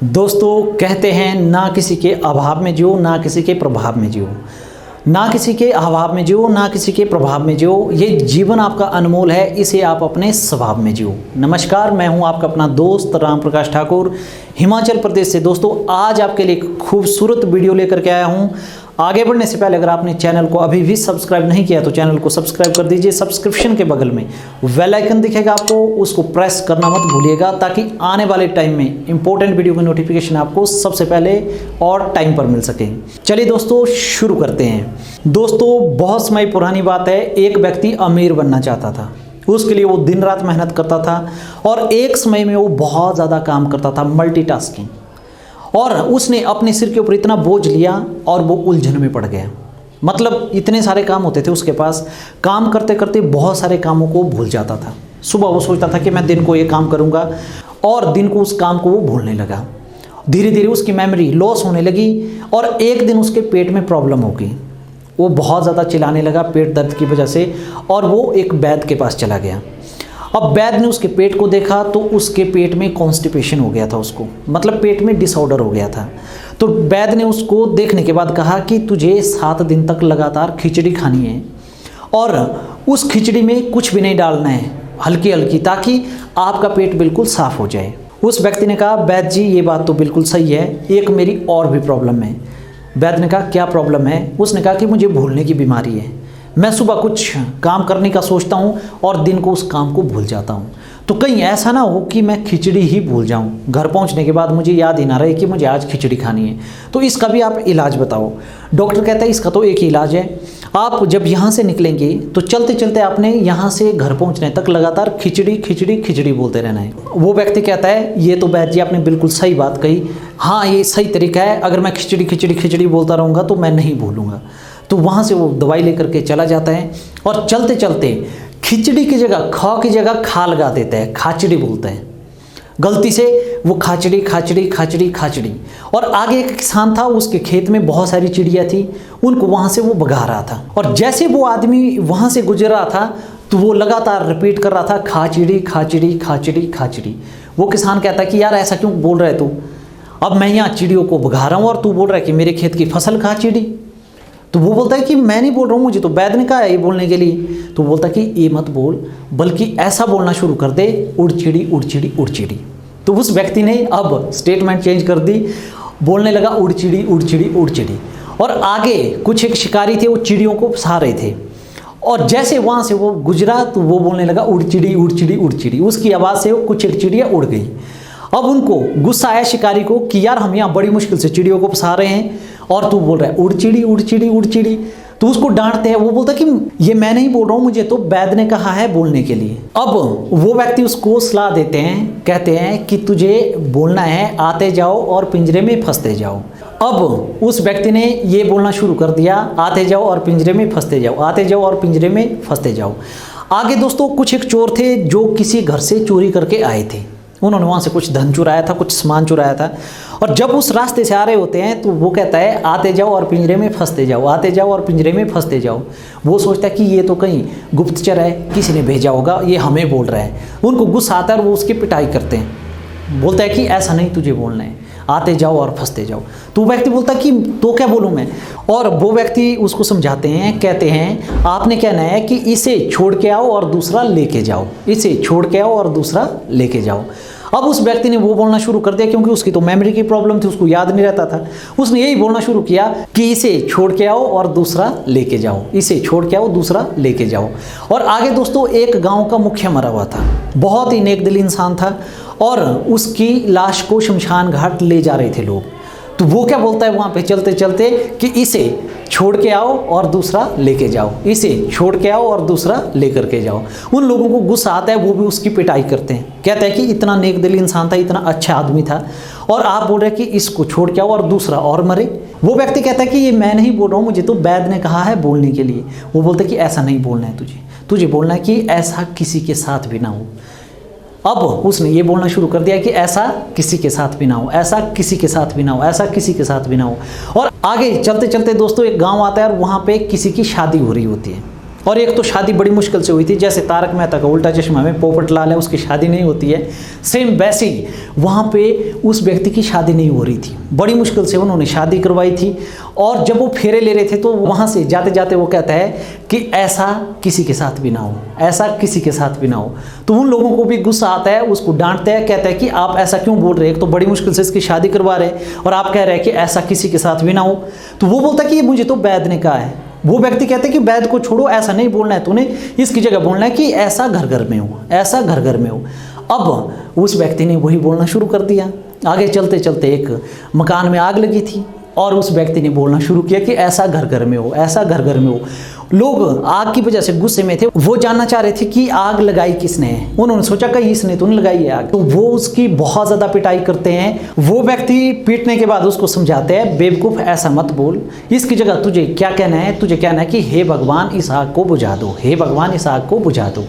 दोस्तों कहते हैं ना किसी के अभाव में जियो, ना किसी के प्रभाव में जियो। ना किसी के अभाव में जियो, ना किसी के प्रभाव में जियो। ये जीवन आपका अनमोल है, इसे आप अपने स्वभाव में जियो। नमस्कार, मैं हूं आपका अपना दोस्त राम प्रकाश ठाकुर, हिमाचल प्रदेश से। दोस्तों आज आपके लिए खूबसूरत वीडियो लेकर के आया हूं। आगे बढ़ने से पहले अगर आपने चैनल को अभी भी सब्सक्राइब नहीं किया तो चैनल को सब्सक्राइब कर दीजिए। सब्सक्रिप्शन के बगल में बेल आइकन दिखेगा आपको, उसको प्रेस करना मत भूलिएगा ताकि आने वाले टाइम में इंपॉर्टेंट वीडियो की नोटिफिकेशन आपको सबसे पहले और टाइम पर मिल सके। चलिए दोस्तों शुरू करते हैं। दोस्तों बहुत समय पुरानी बात है, एक व्यक्ति अमीर बनना चाहता था। उसके लिए वो दिन रात मेहनत करता था और एक समय में वो बहुत ज़्यादा काम करता था, मल्टीटास्किंग। और उसने अपने सिर के ऊपर इतना बोझ लिया और वो उलझन में पड़ गया। मतलब इतने सारे काम होते थे उसके पास, काम करते करते बहुत सारे कामों को भूल जाता था। सुबह वो सोचता था कि मैं दिन को ये काम करूँगा और दिन को उस काम को वो भूलने लगा। धीरे धीरे उसकी मेमोरी लॉस होने लगी और एक दिन उसके पेट में प्रॉब्लम हो गई। वो बहुत ज़्यादा चिल्लाने लगा पेट दर्द की वजह से और वो एक वैद्य के पास चला गया। अब वैद्य ने उसके पेट को देखा तो उसके पेट में कॉन्स्टिपेशन हो गया था, उसको मतलब पेट में डिसऑर्डर हो गया था। तो वैद्य ने उसको देखने के बाद कहा कि तुझे 7 दिन तक लगातार खिचड़ी खानी है और उस खिचड़ी में कुछ भी नहीं डालना है, हल्की हल्की, ताकि आपका पेट बिल्कुल साफ़ हो जाए। उस व्यक्ति ने कहा वैद्य जी ये बात तो बिल्कुल सही है, एक मेरी और भी प्रॉब्लम है। वैद्य ने कहा क्या प्रॉब्लम है? उसने कहा कि मुझे भूलने की बीमारी है। मैं सुबह कुछ काम करने का सोचता हूँ और दिन को उस काम को भूल जाता हूँ। तो कहीं ऐसा ना हो कि मैं खिचड़ी ही भूल जाऊँ, घर पहुँचने के बाद मुझे याद ही ना रहे कि मुझे आज खिचड़ी खानी है। तो इसका भी आप इलाज बताओ। डॉक्टर कहता है इसका तो एक ही इलाज है, आप जब यहाँ से निकलेंगे तो चलते चलते आपने यहाँ से घर पहुँचने तक लगातार खिचड़ी खिचड़ी खिचड़ी बोलते रहना है। वो व्यक्ति कहता है ये तो वैद्य जी आपने बिल्कुल सही बात कही, हाँ ये सही तरीका है, अगर मैं खिचड़ी खिचड़ी खिचड़ी बोलता रहूँगा तो मैं नहीं भूलूँगा। तो वहाँ से वो दवाई लेकर के चला जाता है और चलते चलते खिचड़ी की जगह ख की जगह खा लगा देता है, खाचड़ी बोलते हैं। गलती से वो खाचड़ी खाचड़ी खाचड़ी खाचड़ी। और आगे एक किसान था, उसके खेत में बहुत सारी चिड़िया थी, उनको वहाँ से वो भगा रहा था। और जैसे वो आदमी वहाँ से गुजर रहा था तो वो लगातार रिपीट कर रहा था खाचड़ी खाचड़ी खाचड़ी खाचड़ी। वो किसान कहता कि यार ऐसा क्यों बोल रहे तू, अब मैं यहाँ चिड़ियों को भगा रहा हूँ और तू बोल रहा है कि मेरे खेत की फसल खाचड़ी। तो वो बोलता है कि मैं नहीं बोल रहा हूँ, मुझे तो वैद्य ने कहा है ये बोलने के लिए। तो बोलता है कि ये मत बोल, बल्कि ऐसा बोलना शुरू कर दे, उड़चिड़ी उड़चिड़ी उड़चिड़ी। तो उस व्यक्ति ने अब स्टेटमेंट चेंज कर दी, बोलने लगा उड़चिड़ी उड़चिड़ी उड़चिड़ी। और आगे कुछ एक शिकारी थे, वो चिड़ियों को फंसा रहे थे और जैसे वहाँ से वो गुजरा तो वो बोलने लगा उड़चिड़ी उड़चिड़ी उड़चिड़ी। उसकी आवाज़ से कुछ एक चिड़िया उड़ गई। अब उनको गुस्सा आया शिकारी को कि यार हम यहाँ बड़ी मुश्किल से चिड़ियों को फंसा रहे हैं और तू बोल रहा है उड़चिड़ी उड़चिड़ी उड़चिड़ी। तो उसको डांटते हैं, वो बोलता है कि ये मैं नहीं बोल रहा हूँ, मुझे तो वैद्य ने कहा है बोलने के लिए। अब वो व्यक्ति उसको सलाह देते हैं, कहते हैं कि तुझे बोलना है आते जाओ और पिंजरे में फंसते जाओ। अब उस व्यक्ति ने ये बोलना शुरू कर दिया, आते जाओ और पिंजरे में फंसते जाओ, आते जाओ और पिंजरे में फंसते जाओ। आगे दोस्तों कुछ एक चोर थे जो किसी घर से चोरी करके आए थे। उन्होंने वहाँ से कुछ धन चुराया था, कुछ सामान चुराया था। और जब उस रास्ते से आ रहे होते हैं तो वो कहता है आते जाओ और पिंजरे में फंसते जाओ, आते जाओ और पिंजरे में फंसते जाओ। वो सोचता है कि ये तो कहीं गुप्तचर है, किसी ने भेजा होगा, ये हमें बोल रहा है। उनको गुस्सा आता है और वो उसकी पिटाई करते हैं। बोलता है कि ऐसा नहीं तुझे बोलना है, आते जाओ और फंसते जाओ। तो वो व्यक्ति बोलता है कि तो क्या बोलूँ मैं? और वो व्यक्ति उसको समझाते हैं, कहते हैं आपने कहना है कि इसे छोड़ के आओ और दूसरा लेके जाओ, इसे छोड़ के आओ और दूसरा लेके जाओ। अब उस व्यक्ति ने वो बोलना शुरू कर दिया, क्योंकि उसकी तो मेमोरी की प्रॉब्लम थी, उसको याद नहीं रहता था। उसने यही बोलना शुरू किया कि इसे छोड़ के आओ और दूसरा लेके जाओ, इसे छोड़ के आओ दूसरा लेके जाओ। और आगे दोस्तों एक गांव का मुखिया मरा हुआ था, बहुत ही नेकदिल इंसान था और उसकी लाश को शमशान घाट ले जा रहे थे लोग। तो वो क्या बोलता है वहाँ पे चलते चलते कि इसे छोड़ के आओ और दूसरा लेके जाओ, इसे छोड़ के आओ और दूसरा लेकर के जाओ। उन लोगों को गुस्सा आता है, वो भी उसकी पिटाई करते हैं। कहते हैं कि इतना नेकदिल इंसान था, इतना अच्छा आदमी था और आप बोल रहे हैं कि इसको छोड़ के आओ और दूसरा और मरे। वो व्यक्ति कहता है कि ये मैं नहीं बोल रहा हूँ, मुझे तो वैद्य ने कहा है बोलने के लिए। वो बोलते हैं कि ऐसा नहीं बोलना है तुझे बोलना है कि ऐसा किसी के साथ भी ना हो। अब उसने ये बोलना शुरू कर दिया कि ऐसा किसी के साथ भी ना हो, ऐसा किसी के साथ भी ना हो, ऐसा किसी के साथ भी ना हो। और आगे चलते चलते दोस्तों एक गांव आता है और वहाँ पे किसी की शादी हो रही होती है। और एक तो शादी बड़ी मुश्किल से हुई थी, जैसे तारक मेहता का उल्टा चश्मा में पोपटलाल है उसकी शादी नहीं होती है, सेम वैसे ही वहाँ पे उस व्यक्ति की शादी नहीं हो रही थी, बड़ी मुश्किल से उन्होंने शादी करवाई थी। और जब वो फेरे ले रहे थे तो वहाँ से जाते जाते वो कहता है कि ऐसा किसी के साथ भी ना हो, ऐसा किसी के साथ भी ना हो। तो उन लोगों को भी गुस्सा आता है, उसको डांटता है, कहता है कि आप ऐसा क्यों बोल रहे हैं, तो बड़ी मुश्किल से इसकी शादी करवा रहे हैं और आप कह रहे हैं कि ऐसा किसी के साथ भी ना हो। तो वो बोलता है कि ये मुझे तो वैद ने कहा है। वो व्यक्ति कहते हैं कि वैद को छोड़ो, ऐसा नहीं बोलना है तूने, इसकी जगह बोलना है कि ऐसा घर घर में हो, ऐसा घर घर में हो। अब उस व्यक्ति ने वही बोलना शुरू कर दिया। आगे चलते चलते एक मकान में आग लगी थी और उस व्यक्ति ने बोलना शुरू किया कि ऐसा घर घर में हो, ऐसा घर घर में हो। लोग आग की वजह से गुस्से में थे, वो जानना चाह रहे थे कि आग लगाई किसने है। उन्होंने सोचा कि इसने तो नहीं लगाई है आग, तो वो उसकी बहुत ज़्यादा पिटाई करते हैं। वो व्यक्ति पीटने के बाद उसको समझाते हैं, बेवकूफ़ ऐसा मत बोल, इसकी जगह तुझे क्या कहना है, तुझे कहना है कि हे भगवान इस आग को बुझा दो, हे भगवान इस आग को बुझा दो।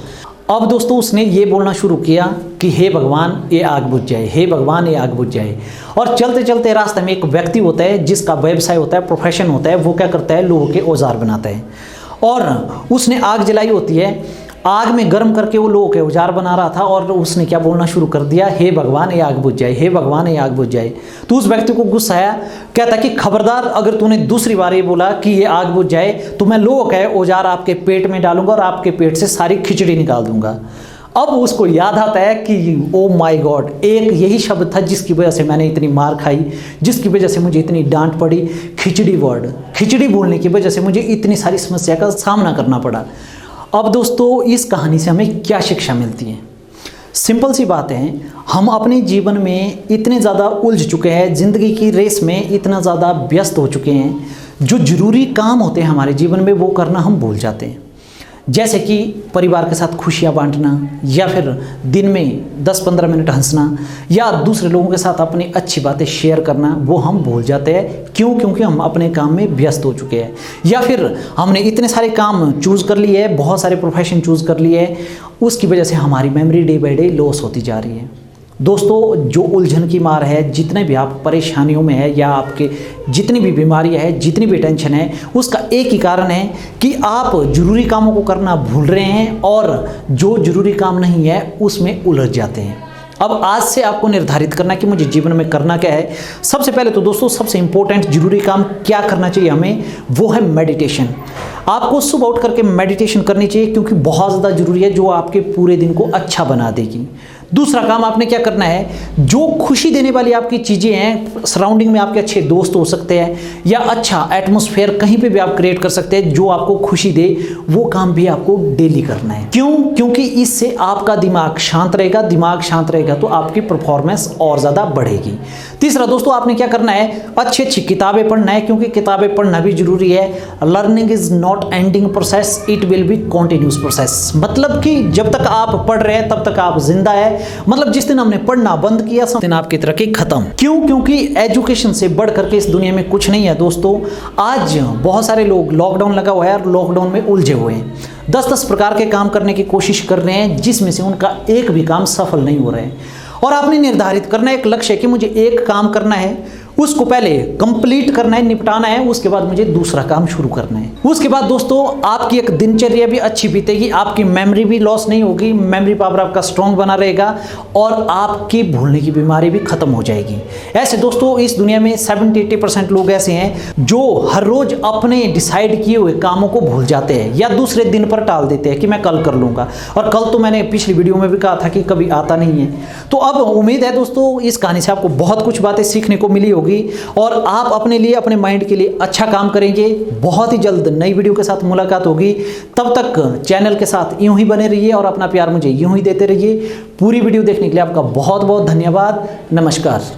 अब दोस्तों उसने ये बोलना शुरू किया कि हे भगवान ये आग बुझ जाए, हे भगवान ये आग बुझ जाए। और चलते चलते रास्ते में एक व्यक्ति होता है जिसका व्यवसाय होता है, प्रोफेशन होता है, वो क्या करता है, लोहे के औजार बनाता है। और उसने आग जलाई होती है, आग में गर्म करके वो लोहे के औजार बना रहा था और उसने क्या बोलना शुरू कर दिया, हे भगवान ये आग बुझ जाए, हे भगवान ये आग बुझ जाए। तो उस व्यक्ति को गुस्सा आया, कहता कि खबरदार अगर तूने दूसरी बार ये बोला कि ये आग बुझ जाए तो मैं लोहे का औजार आपके पेट में डालूंगा और आपके पेट से सारी खिचड़ी निकाल दूंगा। अब उसको याद आता है कि ओ माय गॉड, एक यही शब्द था जिसकी वजह से मैंने इतनी मार खाई, जिसकी वजह से मुझे इतनी डांट पड़ी, खिचड़ी वर्ड, खिचड़ी बोलने की वजह से मुझे इतनी सारी समस्या का सामना करना पड़ा। अब दोस्तों इस कहानी से हमें क्या शिक्षा मिलती है? सिंपल सी बात है, हम अपने जीवन में इतने ज़्यादा उलझ चुके हैं, ज़िंदगी की रेस में इतना ज़्यादा व्यस्त हो चुके हैं, जो ज़रूरी काम होते हैं हमारे जीवन में वो करना हम भूल जाते हैं। जैसे कि परिवार के साथ खुशियाँ बांटना, या फिर दिन में 10-15 मिनट हंसना, या दूसरे लोगों के साथ अपनी अच्छी बातें शेयर करना, वो हम भूल जाते हैं। क्यों? क्योंकि हम अपने काम में व्यस्त हो चुके हैं, या फिर हमने इतने सारे काम चूज़ कर लिए हैं, बहुत सारे प्रोफेशन चूज़ कर लिए हैं, उसकी वजह से हमारी memory day by day loss होती जा रही है। दोस्तों जो उलझन की मार है, जितने भी आप परेशानियों में है, या आपके जितनी भी बीमारियां है, जितनी भी टेंशन है, उसका एक ही कारण है कि आप जरूरी कामों को करना भूल रहे हैं और जो जरूरी काम नहीं है उसमें उलझ जाते हैं। अब आज से आपको निर्धारित करना है कि मुझे जीवन में करना क्या है। सबसे पहले तो दोस्तों सबसे इंपॉर्टेंट जरूरी काम क्या करना चाहिए हमें, वो है मेडिटेशन। आपको सुबह उठ करके मेडिटेशन करनी चाहिए, क्योंकि बहुत ज़्यादा जरूरी है, जो आपके पूरे दिन को अच्छा बना देगी। दूसरा काम आपने क्या करना है, जो खुशी देने वाली आपकी चीज़ें हैं, सराउंडिंग में आपके अच्छे दोस्त हो सकते हैं, या अच्छा एटमॉस्फेयर कहीं पे भी आप क्रिएट कर सकते हैं जो आपको खुशी दे, वो काम भी आपको डेली करना है। क्यों? क्योंकि इससे आपका दिमाग शांत रहेगा, दिमाग शांत रहेगा तो आपकी परफॉर्मेंस और ज़्यादा बढ़ेगी। तीसरा दोस्तों आपने क्या करना है, अच्छी अच्छी किताबें पढ़ना है, क्योंकि किताबें पढ़ना भी जरूरी है। Learning is not ending process, it will be continuous process. मतलब कि जब तक आप पढ़ रहे हैं तब तक आप जिंदा है, मतलब जिस दिन हमने पढ़ना बंद किया उस दिन आपकी तरक्की खत्म। क्यों? क्योंकि एजुकेशन से बढ़ करके इस दुनिया में कुछ नहीं है दोस्तों। आज बहुत सारे लोग, लॉकडाउन लगा हुआ है और लॉकडाउन में उलझे हुए हैं, 10-10 प्रकार के काम करने की कोशिश कर रहे हैं, जिसमें से उनका एक भी काम सफल नहीं हो रहा है। और आपने निर्धारित करना है एक लक्ष्य कि मुझे एक काम करना है, उसको पहले कंप्लीट करना है, निपटाना है, उसके बाद मुझे दूसरा काम शुरू करना है। उसके बाद दोस्तों आपकी एक दिनचर्या भी अच्छी बीतेगी, आपकी मेमोरी भी लॉस नहीं होगी, मेमोरी पावर आपका स्ट्रांग बना रहेगा और आपकी भूलने की बीमारी भी खत्म हो जाएगी। ऐसे दोस्तों इस दुनिया में 70-80% लोग ऐसे हैं जो हर रोज अपने डिसाइड किए हुए कामों को भूल जाते हैं या दूसरे दिन पर टाल देते हैं कि मैं कल कर लूंगा, और कल तो मैंने पिछली वीडियो में भी कहा था कि कभी आता नहीं है। तो अब उम्मीद है दोस्तों इस कहानी से आपको बहुत कुछ बातें सीखने को मिली होगी और आप अपने लिए, अपने माइंड के लिए अच्छा काम करेंगे। बहुत ही जल्द नई वीडियो के साथ मुलाकात होगी, तब तक चैनल के साथ यूं ही बने रहिए और अपना प्यार मुझे यूं ही देते रहिए। पूरी वीडियो देखने के लिए आपका बहुत बहुत धन्यवाद। नमस्कार।